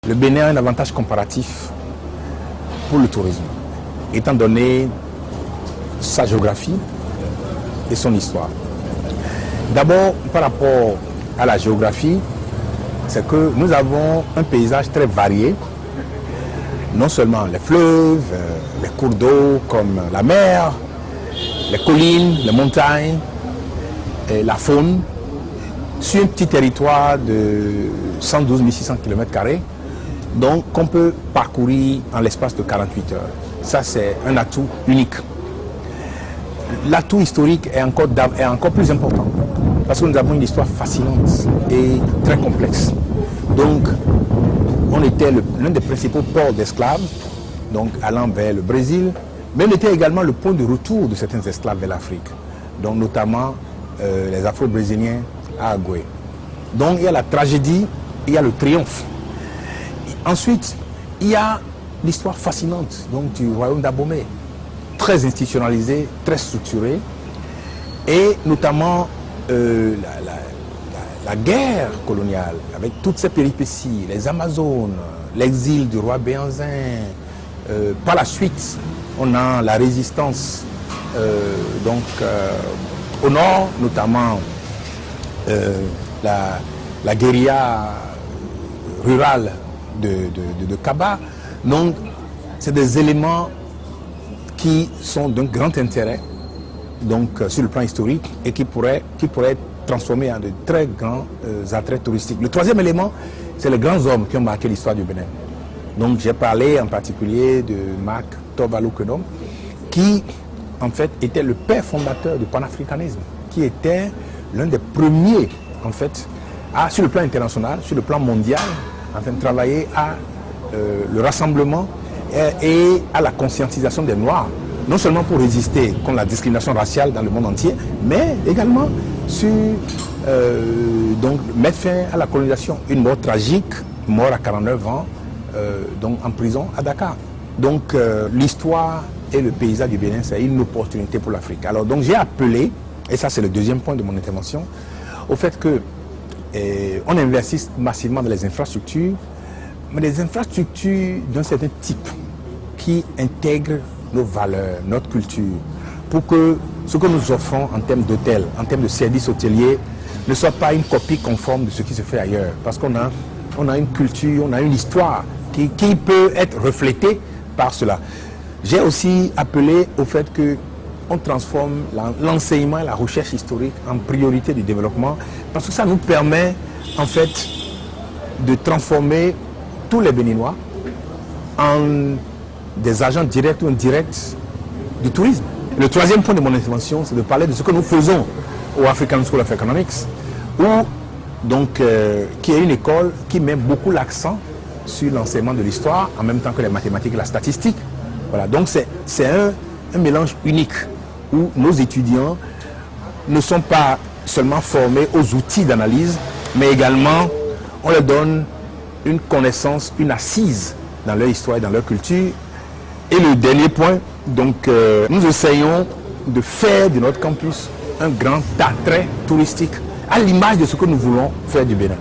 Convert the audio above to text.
Le Bénin a un avantage comparatif pour le tourisme, étant donné sa géographie et son histoire. D'abord, par rapport à la géographie, c'est que nous avons un paysage très varié, non seulement les fleuves, les cours d'eau comme la mer, les collines, les montagnes, et la faune, sur un petit territoire de 112 600 km², donc qu'on peut parcourir en l'espace de 48 heures. Ça, c'est un atout unique. L'atout historique est encore plus important, parce que nous avons une histoire fascinante et très complexe. Donc, on était l'un des principaux ports d'esclaves, donc allant vers le Brésil, mais on était également le point de retour de certains esclaves vers l'Afrique, donc notamment les Afro-Brésiliens à Agoué. Donc, il y a la tragédie, il y a le triomphe. Ensuite, il y a l'histoire fascinante donc, du royaume d'Abomey, très institutionnalisé, très structuré, et notamment la guerre coloniale, avec toutes ses péripéties, les Amazones, l'exil du roi Béhanzin. Par la suite, on a la résistance au nord, notamment la guérilla rurale de Kaba. Donc, c'est des éléments qui sont d'un grand intérêt donc, sur le plan historique et qui pourraient être transformés en de très grands attraits touristiques. Le troisième élément, c'est les grands hommes qui ont marqué l'histoire du Bénin. Donc, j'ai parlé en particulier de Marc Torvald Okenom, qui, en fait, était le père fondateur du panafricanisme, qui était l'un des premiers, en fait, sur le plan international, sur le plan mondial, afin de travailler à le rassemblement et à la conscientisation des Noirs, non seulement pour résister contre la discrimination raciale dans le monde entier, mais également sur donc, mettre fin à la colonisation. Une mort tragique, mort à 49 ans, donc en prison à Dakar. Donc l'histoire et le paysage du Bénin, c'est une opportunité pour l'Afrique. Alors donc j'ai appelé, et ça c'est le deuxième point de mon intervention, au fait que on investisse massivement dans les infrastructures, mais des infrastructures d'un certain type qui intègrent nos valeurs, notre culture, pour que ce que nous offrons en termes d'hôtels, en termes de services hôteliers, ne soit pas une copie conforme de ce qui se fait ailleurs. Parce qu'on a une culture, on a une histoire qui peut être reflétée par cela. J'ai aussi appelé au fait qu'on transforme l'enseignement et la recherche historique en priorité du développement, parce que ça nous permet en fait de transformer tous les Béninois en des agents directs ou indirects du tourisme. Le troisième point de mon intervention, c'est de parler de ce que nous faisons au African School of Economics, qui est une école qui met beaucoup l'accent sur l'enseignement de l'histoire, en même temps que les mathématiques et la statistique. Voilà, donc c'est un mélange unique où nos étudiants ne sont pas seulement formés aux outils d'analyse, mais également on leur donne une connaissance, une assise dans leur histoire et dans leur culture. Et le dernier point, donc, nous essayons de faire de notre campus un grand attrait touristique, à l'image de ce que nous voulons faire du Bénin.